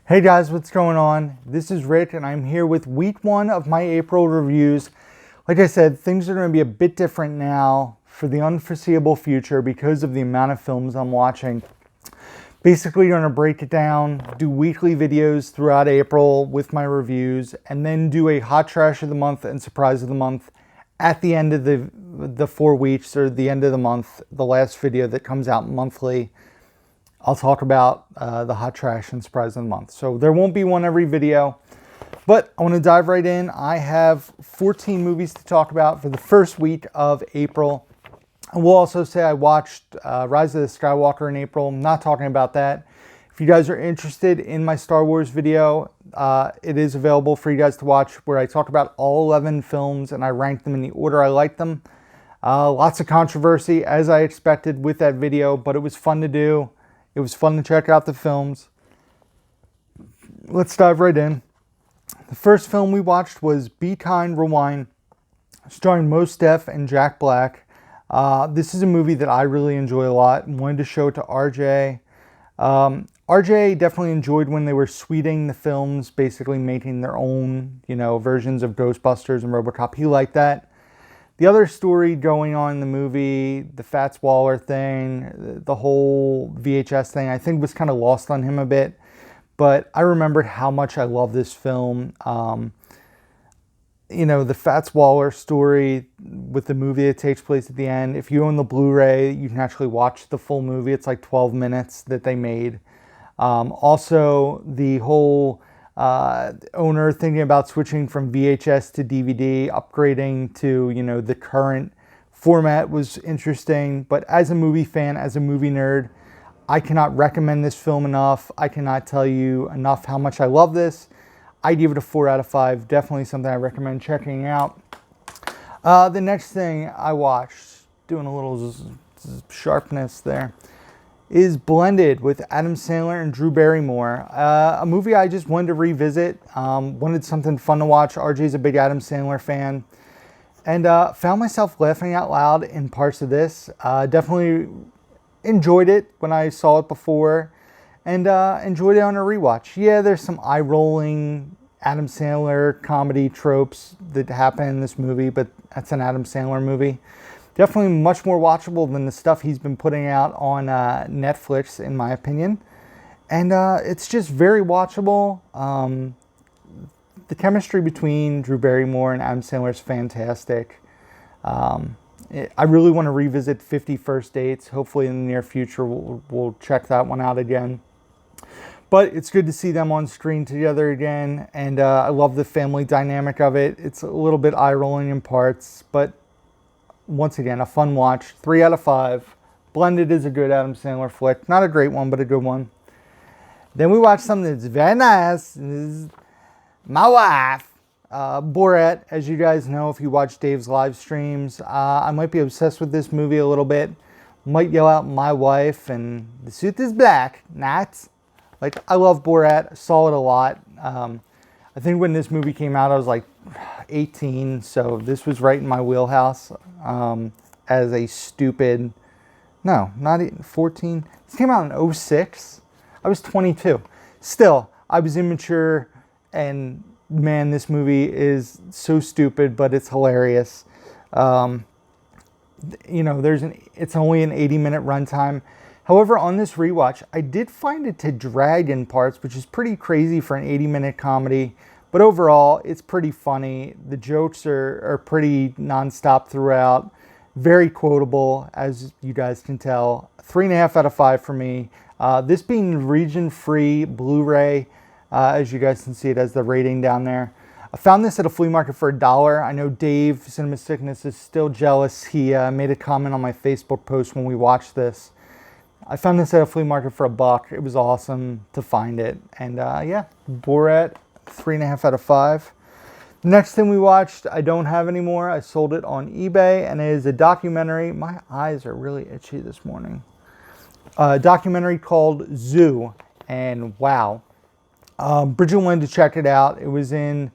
Hey guys, what's going on? This is Rick and I'm here with week 1 of my April reviews. Like I said, things are going to be a bit different now for the unforeseeable future because of the amount of films I'm watching. Basically, going to break it down, do weekly videos throughout April with my reviews, and then do a hot trash of the month and surprise of the month at the end of the 4 weeks or the end of the month, the last video that comes out monthly. I'll talk about the hot trash and surprise of the month. So there won't be one every video, but I want to dive right in. I have 14 movies to talk about for the first week of April. I will also say I watched Rise of the Skywalker in April. I'm not talking about that. If you guys are interested in my Star Wars video, it is available for you guys to watch, where I talk about all 11 films and I rank them in the order I like them. Lots of controversy, as I expected, with that video, but it was fun to do. It was fun to check out the films. Let's dive right in. The first film we watched was Be Kind, Rewind, starring Mos Def and Jack Black. This is a movie that I really enjoy a lot and wanted to show it to RJ. RJ definitely enjoyed when they were sweeting the films, basically making their own, versions of Ghostbusters and RoboCop. He liked that. The other story going on in the movie, the Fats Waller thing, the whole VHS thing, I think was kind of lost on him a bit. But I remembered how much I love this film. The Fats Waller story with the movie that takes place at the end. If you own the Blu-ray, you can actually watch the full movie. It's like 12 minutes that they made. Also, the whole owner thinking about switching from VHS to DVD, upgrading to, the current format was interesting. But as a movie fan, as a movie nerd, I cannot recommend this film enough. I cannot tell you enough how much I love this. I give it a 4 out of 5. Definitely something I recommend checking out. The next thing I watched, doing a little sharpness there, is Blended with Adam Sandler and Drew Barrymore. A movie I just wanted to revisit. Wanted something fun to watch. RJ's a big Adam Sandler fan. And found myself laughing out loud in parts of this. Definitely enjoyed it when I saw it before. And enjoyed it on a rewatch. Yeah, there's some eye-rolling Adam Sandler comedy tropes that happen in this movie, but that's an Adam Sandler movie. Definitely much more watchable than the stuff he's been putting out on Netflix, in my opinion. And it's just very watchable. The chemistry between Drew Barrymore and Adam Sandler is fantastic. I really want to revisit 50 First Dates. Hopefully in the near future we'll check that one out again. But it's good to see them on screen together again. And I love the family dynamic of it. It's a little bit eye-rolling in parts, but once again, a fun watch. 3 out of 5. Blended is a good Adam Sandler flick. Not a great one, but a good one. Then we watched something that's very nice. This is my wife, Borat. As you guys know, if you watch Dave's live streams, I might be obsessed with this movie a little bit. Might yell out my wife, and the suit is black. Nuts. I love Borat. I saw it a lot. I think when this movie came out, I was like 18, so this was right in my wheelhouse as a stupid, no, not 14. This came out in 06. I was 22. Still, I was immature, and man, this movie is so stupid, but it's hilarious. It's only an 80-minute runtime. However, on this rewatch, I did find it to drag in parts, which is pretty crazy for an 80-minute comedy. But overall, it's pretty funny. The jokes are pretty nonstop throughout. Very quotable, as you guys can tell. 3.5 out of 5 for me. This being region-free Blu-ray, as you guys can see, it has the rating down there. I found this at a flea market for $1. I know Dave, Cinema Sickness, is still jealous. He made a comment on my Facebook post when we watched this. I found this at a flea market for $1. It was awesome to find it. And yeah, Borat, 3.5 out of 5. The next thing we watched, I don't have anymore. I sold it on eBay, and it is a documentary. My eyes are really itchy this morning. A documentary called Zoo, and wow. Bridget wanted to check it out. It was in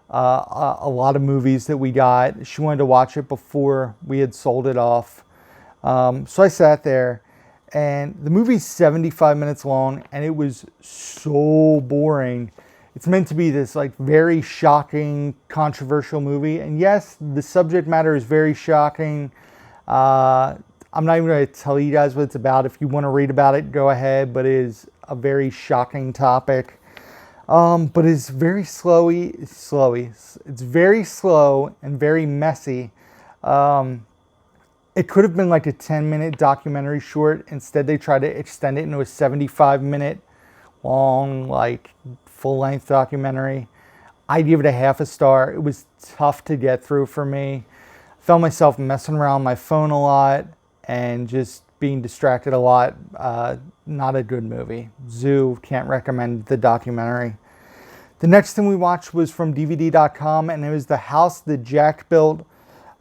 a lot of movies that we got. She wanted to watch it before we had sold it off. So I sat there. And the movie's 75 minutes long, and it was so boring. It's meant to be this like very shocking, controversial movie. And yes, the subject matter is very shocking. I'm not even going to tell you guys what it's about. If you want to read about it, go ahead. But it is a very shocking topic. But it's very it's very slow and very messy. It could have been like a 10-minute documentary short. Instead, they tried to extend it into a 75-minute long, like full-length documentary. I'd give it a half a star. It was tough to get through for me. I found myself messing around on my phone a lot and just being distracted a lot. Not a good movie. Zoo, can't recommend the documentary. The next thing we watched was from DVD.com, and it was The House That Jack Built.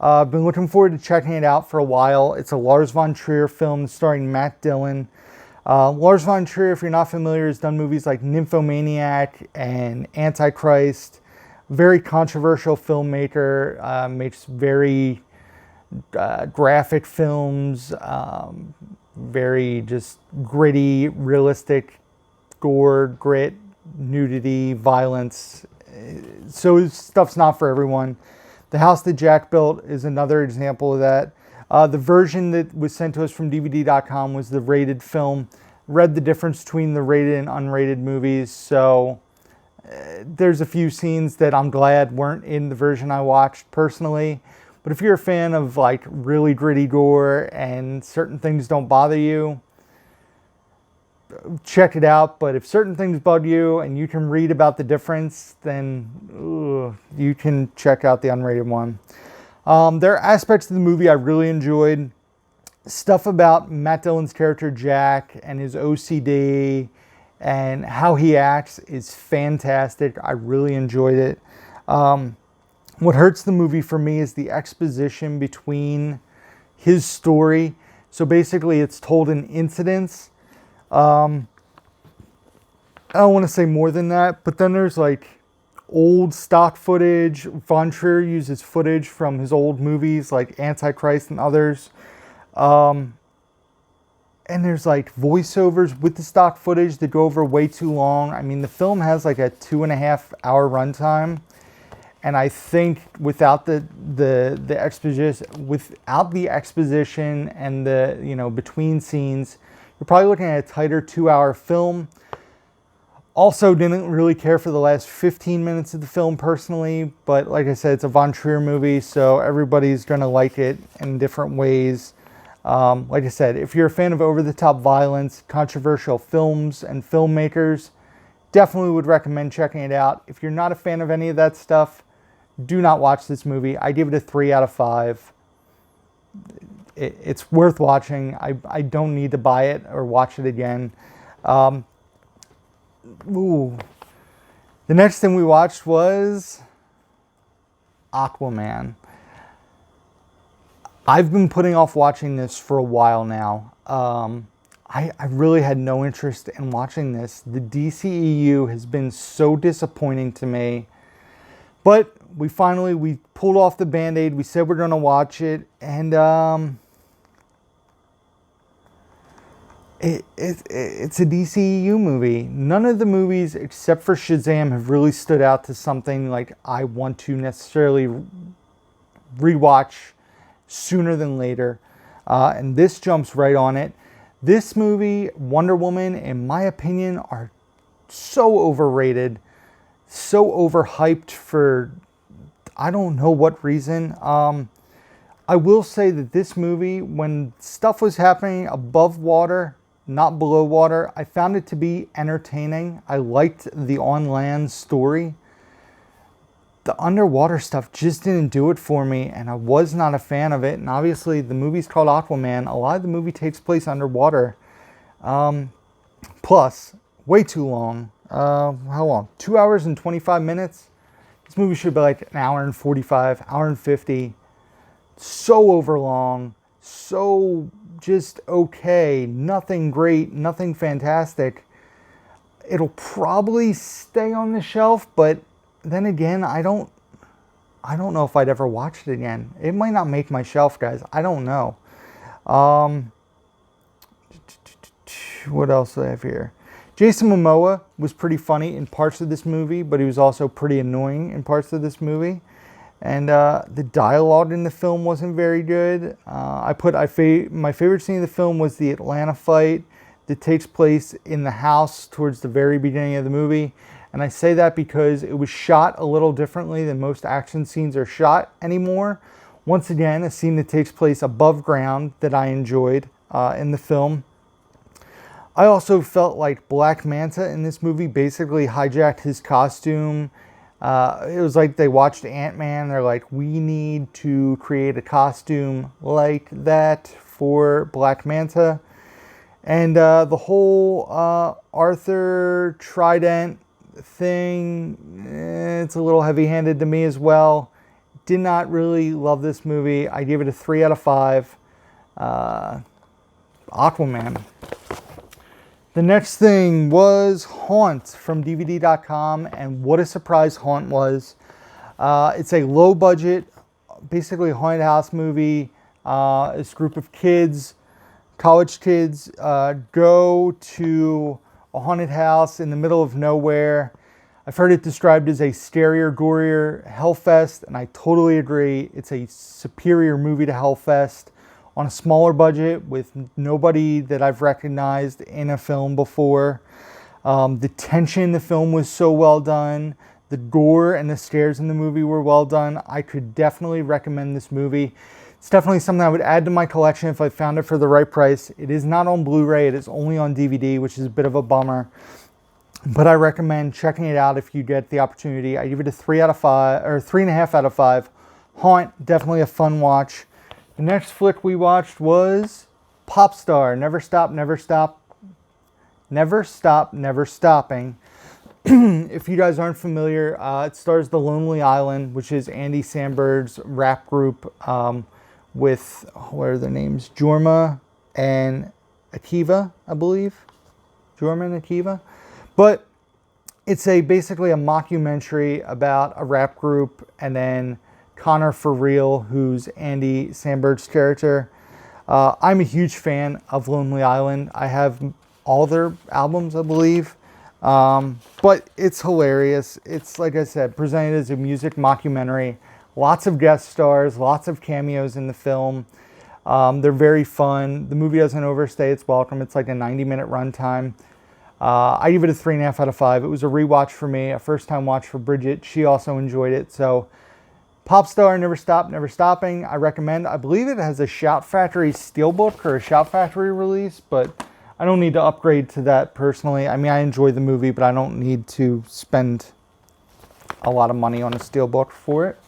I've been looking forward to checking it out for a while. It's a Lars von Trier film starring Matt Dillon. Lars von Trier, if you're not familiar, has done movies like Nymphomaniac and Antichrist. Very controversial filmmaker, makes very graphic films, very just gritty, realistic gore, grit, nudity, violence. So his stuff's not for everyone. The House That Jack Built is another example of that. The version that was sent to us from DVD.com was the rated film. Read the difference between the rated and unrated movies, so there's a few scenes that I'm glad weren't in the version I watched personally. But if you're a fan of like really gritty gore and certain things don't bother you, check it out. But if certain things bug you and you can read about the difference, then you can check out the unrated one. There are aspects of the movie I really enjoyed. Stuff about Matt Dillon's character Jack and his OCD and how he acts is fantastic. I really enjoyed it. What hurts the movie for me is the exposition between his story. So basically it's told in incidents. I don't want to say more than that, but then there's like old stock footage. Von Trier uses footage from his old movies like Antichrist and others. And there's like voiceovers with the stock footage that go over way too long. I mean, the film has like a 2.5-hour runtime. And I think without the exposition and the between scenes, you're probably looking at a tighter 2-hour film. Also didn't really care for the last 15 minutes of the film personally, but like I said, it's a Von Trier movie, so everybody's gonna like it in different ways. Like I said, if you're a fan of over-the-top violence, controversial films, and filmmakers, definitely would recommend checking it out. If you're not a fan of any of that stuff, do not watch this movie. I give it a 3 out of 5. It's worth watching. I don't need to buy it or watch it again. The next thing we watched was Aquaman. I've been putting off watching this for a while now. I really had no interest in watching this. The DCEU has been so disappointing to me. But we pulled off the Band-Aid. We said we're going to watch it. And it's a DCEU movie. None of the movies except for Shazam have really stood out to something like I want to necessarily rewatch sooner than later. And this jumps right on it. This movie, Wonder Woman, in my opinion, are so overrated, so overhyped for I don't know what reason. I will say that this movie, when stuff was happening above water, not below water, I found it to be entertaining. I liked the on-land story. The underwater stuff just didn't do it for me, and I was not a fan of it. And obviously, the movie's called Aquaman. A lot of the movie takes place underwater. Plus, way too long. How long? 2 hours and 25 minutes? This movie should be like an hour and 45, hour and 50. So overlong. So just okay. Nothing great. Nothing fantastic. It'll probably stay on the shelf, but then again, I don't know if I'd ever watch it again. It might not make my shelf, guys. I don't know. what else do I have here? Jason Momoa was pretty funny in parts of this movie, but he was also pretty annoying in parts of this movie. And the dialogue in the film wasn't very good. My favorite scene of the film was the Atlanta fight that takes place in the house towards the very beginning of the movie. And I say that because it was shot a little differently than most action scenes are shot anymore. Once again, a scene that takes place above ground that I enjoyed in the film. I also felt like Black Manta in this movie basically hijacked his costume. It was like they watched Ant-Man. They're like, we need to create a costume like that for Black Manta. And the whole Arthur Trident thing, it's a little heavy-handed to me as well. Did not really love this movie. I gave it a 3 out of 5. Aquaman. The next thing was Haunt from DVD.com, and what a surprise Haunt was. It's a low-budget, basically haunted house movie. This group of kids, college kids, go to a haunted house in the middle of nowhere. I've heard it described as a scarier, gorier Hellfest, and I totally agree. It's a superior movie to Hellfest on a smaller budget with nobody that I've recognized in a film before. The tension in the film was so well done. The gore and the scares in the movie were well done. I could definitely recommend this movie. It's definitely something I would add to my collection if I found it for the right price. It is not on Blu-ray. It is only on DVD, which is a bit of a bummer. But I recommend checking it out if you get the opportunity. I give it a 3 out of 5, or 3.5 out of 5. Haunt, definitely a fun watch. The next flick we watched was Popstar, Never Stop, Never Stop, Never Stop, Never Stopping. If you guys aren't familiar, it stars The Lonely Island, which is Andy Samberg's rap group with, what are their names? Jorma and Akiva, I believe. Jorma and Akiva. But it's basically a mockumentary about a rap group, and then Connor For Real, who's Andy Samberg's character. I'm a huge fan of Lonely Island. I have all their albums, I believe. But it's hilarious. It's, like I said, presented as a music mockumentary. Lots of guest stars, lots of cameos in the film. They're very fun. The movie doesn't overstay its welcome. It's like a 90-minute runtime. I give it a 3.5 out of 5. It was a rewatch for me, a first-time watch for Bridget. She also enjoyed it. So Popstar, Never Stop, Never Stopping, I recommend. I believe it has a Shout Factory Steelbook or a Shout Factory release, but I don't need to upgrade to that personally. I mean, I enjoy the movie, but I don't need to spend a lot of money on a Steelbook for it.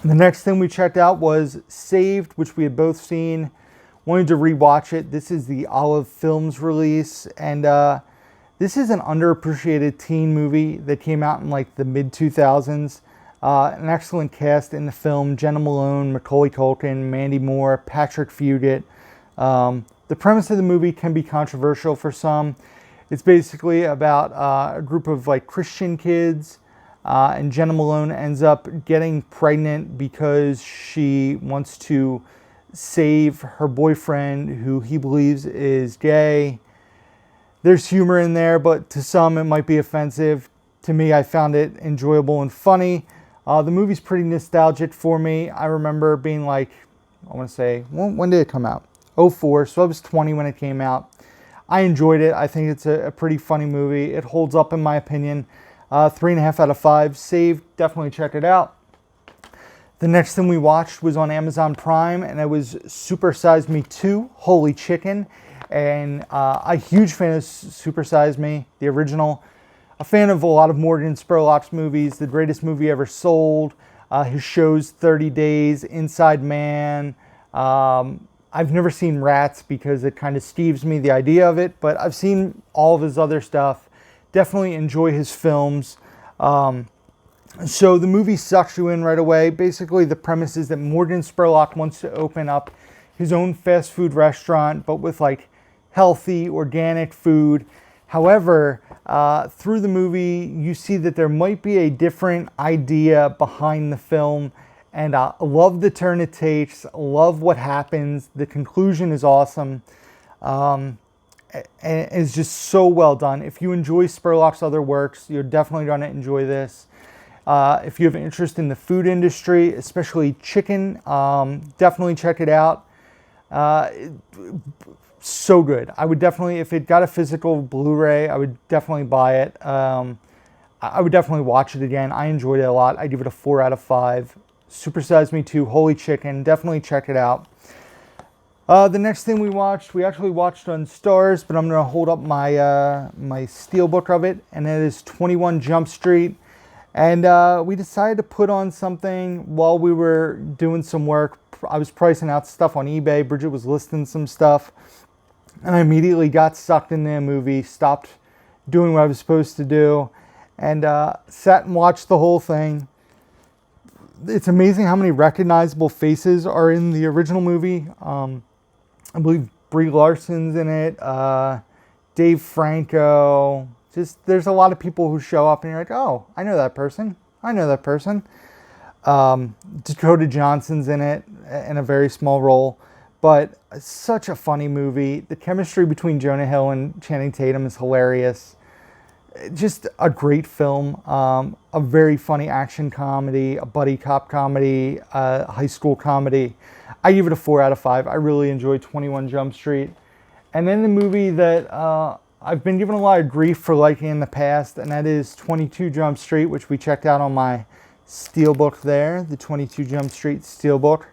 The next thing we checked out was Saved, which we had both seen. Wanted to rewatch it. This is the Olive Films release, and this is an underappreciated teen movie that came out in like the mid-2000s. An excellent cast in the film: Jenna Malone, Macaulay Culkin, Mandy Moore, Patrick Fugit. The premise of the movie can be controversial for some. It's basically about a group of like Christian kids, and Jenna Malone ends up getting pregnant because she wants to save her boyfriend, who he believes is gay. There's humor in there, but to some it might be offensive. To me, I found it enjoyable and funny. The movie's pretty nostalgic for me. I remember being like, I want to say, when did it come out? 2004, so I was 20 when it came out. I enjoyed it. I think it's a pretty funny movie. It holds up in my opinion. 3.5 out of 5. Saved, definitely check it out. The next thing we watched was on Amazon Prime, and it was Super Size Me 2, Holy Chicken. And a huge fan of Super Size Me, the original. A fan of a lot of Morgan Spurlock's movies, The Greatest Movie Ever Sold, his shows 30 Days, Inside Man. I've never seen Rats because it kind of skeeves me, the idea of it, but I've seen all of his other stuff. Definitely enjoy his films. So the movie sucks you in right away. Basically, the premise is that Morgan Spurlock wants to open up his own fast food restaurant, but with like healthy, organic food. However, through the movie, you see that there might be a different idea behind the film. And I love the turn it takes, love what happens. The conclusion is awesome. and it's just so well done. If you enjoy Spurlock's other works, you're definitely going to enjoy this. If you have an interest in the food industry, especially chicken, definitely check it out. So good. I would definitely, if it got a physical Blu-ray, I would definitely buy it. I would definitely watch it again. I enjoyed it a lot. I give it a 4 out of 5. Super Size Me 2, Holy Chicken. Definitely check it out. The next thing we actually watched on Stars, but I'm going to hold up my my steelbook of it, and it is 21 Jump Street. And we decided to put on something while we were doing some work. I was pricing out stuff on eBay. Bridget was listing some stuff. And I immediately got sucked into a movie, stopped doing what I was supposed to do, and sat and watched the whole thing. It's amazing how many recognizable faces are in the original movie. I believe Brie Larson's in it, Dave Franco. Just, there's a lot of people who show up and you're like, oh, I know that person. I know that person. Dakota Johnson's in it in a very small role. But such a funny movie. The chemistry between Jonah Hill and Channing Tatum is hilarious. Just a great film. A very funny action comedy, a buddy cop comedy, a high school comedy. I give it a 4 out of 5. I really enjoyed 21 Jump Street. And then the movie that I've been given a lot of grief for liking in the past, and that is 22 Jump Street, which we checked out on my steelbook there, the 22 Jump Street steelbook.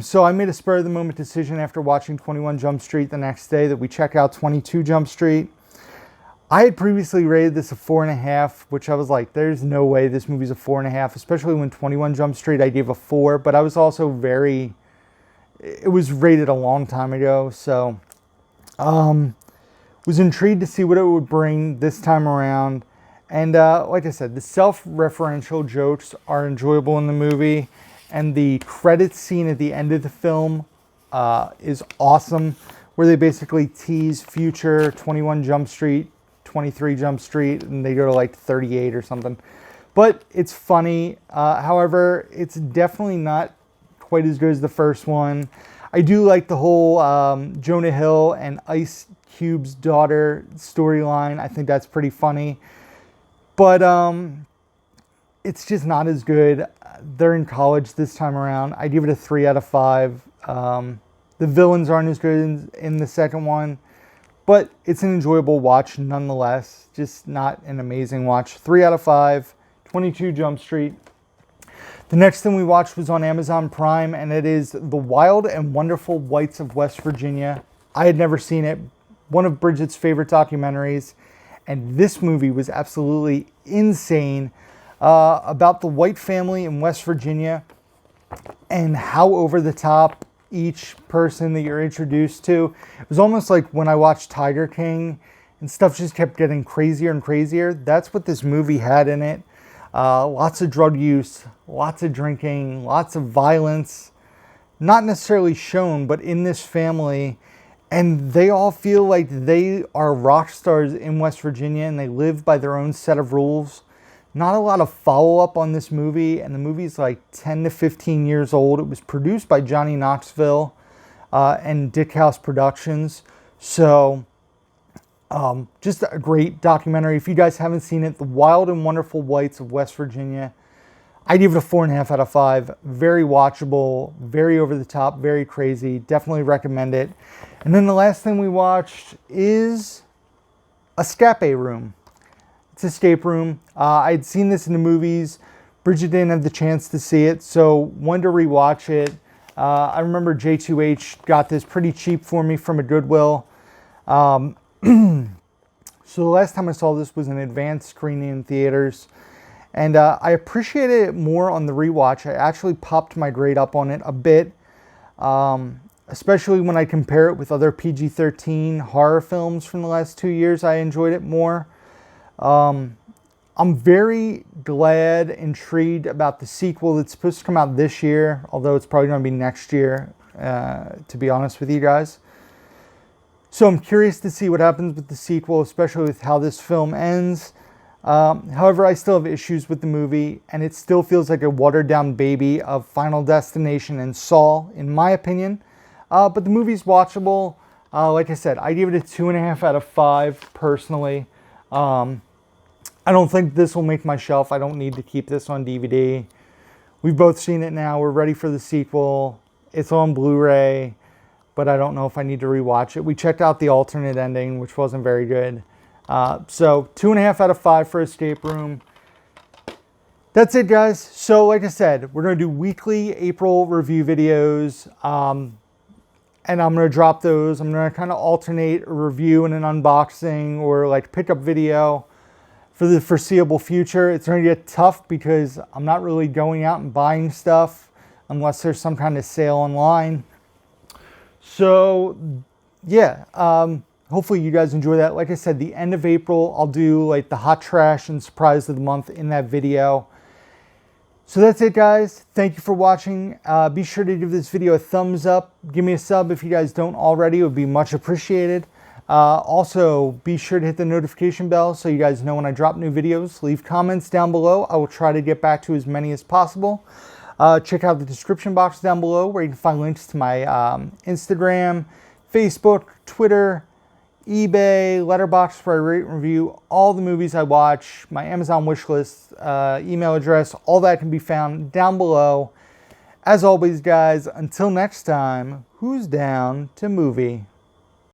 So I made a spur of the moment decision after watching 21 Jump Street the next day that we check out 22 Jump Street. I had previously rated this a 4.5, which I was like, there's no way this movie's a 4.5, especially when 21 Jump Street I gave a 4, but I was also it was rated a long time ago, so was intrigued to see what it would bring this time around. And like I said, the self-referential jokes are enjoyable in the movie, and the credits scene at the end of the film is awesome, where they basically tease future 21 Jump Street, 23 Jump Street, and they go to like 38 or something. But it's funny. However, it's definitely not quite as good as the first one. I do like the whole Jonah Hill and Ice Cube's daughter storyline. I think that's pretty funny. But it's just not as good. They're in college this time around. I give it a 3 out of 5. The villains aren't as good in the second one, but it's an enjoyable watch nonetheless. Just not an amazing watch. 3 out of 5, 22 Jump Street. The next thing we watched was on Amazon Prime, and it is The Wild and Wonderful Whites of West Virginia. I had never seen it. One of Bridget's favorite documentaries, and this movie was absolutely insane, about the white family in West Virginia and how over the top each person that you're introduced to. It was almost like when I watched Tiger King and stuff just kept getting crazier and crazier. That's what this movie had in it. Lots of drug use, lots of drinking, lots of violence, not necessarily shown, but in this family. And they all feel like they are rock stars in West Virginia, and they live by their own set of rules. Not a lot of follow-up on this movie, and the movie's like 10 to 15 years old. It was produced by Johnny Knoxville and Dick House Productions. So just a great documentary. If you guys haven't seen it, The Wild and Wonderful Whites of West Virginia, I give it a 4.5 out of 5. Very watchable, very over the top, very crazy. Definitely recommend it. And then the last thing we watched is Escape Room. It's Escape Room. I'd seen this in the movies. Bridget didn't have the chance to see it, so wanted to rewatch it. I remember J2H got this pretty cheap for me from a Goodwill. So the last time I saw this was an advanced screening in theaters. And I appreciated it more on the rewatch. I actually popped my grade up on it a bit, especially when I compare it with other PG-13 horror films from the last 2 years. I enjoyed it more. I'm very glad, intrigued about the sequel that's supposed to come out this year, although it's probably going to be next year, to be honest with you guys. So I'm curious to see what happens with the sequel, especially with how this film ends. However, I still have issues with the movie, and it still feels like a watered-down baby of Final Destination and Saw, in my opinion. But the movie's watchable. Like I said, I give it a 2.5 out of 5 personally. I don't think this will make my shelf. I don't need to keep this on DVD. We've both seen it now. We're ready for the sequel. It's on Blu-ray, but I don't know if I need to rewatch it. We checked out the alternate ending, which wasn't very good. So 2.5 out of 5 for Escape Room. That's it, guys. So like I said, we're going to do weekly April review videos. And I'm going to drop those. I'm going to kind of alternate a review and an unboxing or like pickup video for the foreseeable future. It's going to get tough because I'm not really going out and buying stuff unless there's some kind of sale online. So yeah, hopefully you guys enjoy that. Like I said, the end of April, I'll do like the hot trash and surprise of the month in that video. So that's it, guys. Thank you for watching. Be sure to give this video a thumbs up. Give me a sub if you guys don't already. It would be much appreciated. Also, be sure to hit the notification bell so you guys know when I drop new videos. Leave comments down below. I will try to get back to as many as possible. Check out the description box down below where you can find links to my Instagram, Facebook, Twitter, eBay, Letterboxd where I rate and review all the movies I watch, my Amazon wishlist, email address, all that can be found down below. As always, guys, until next time, who's down to movie?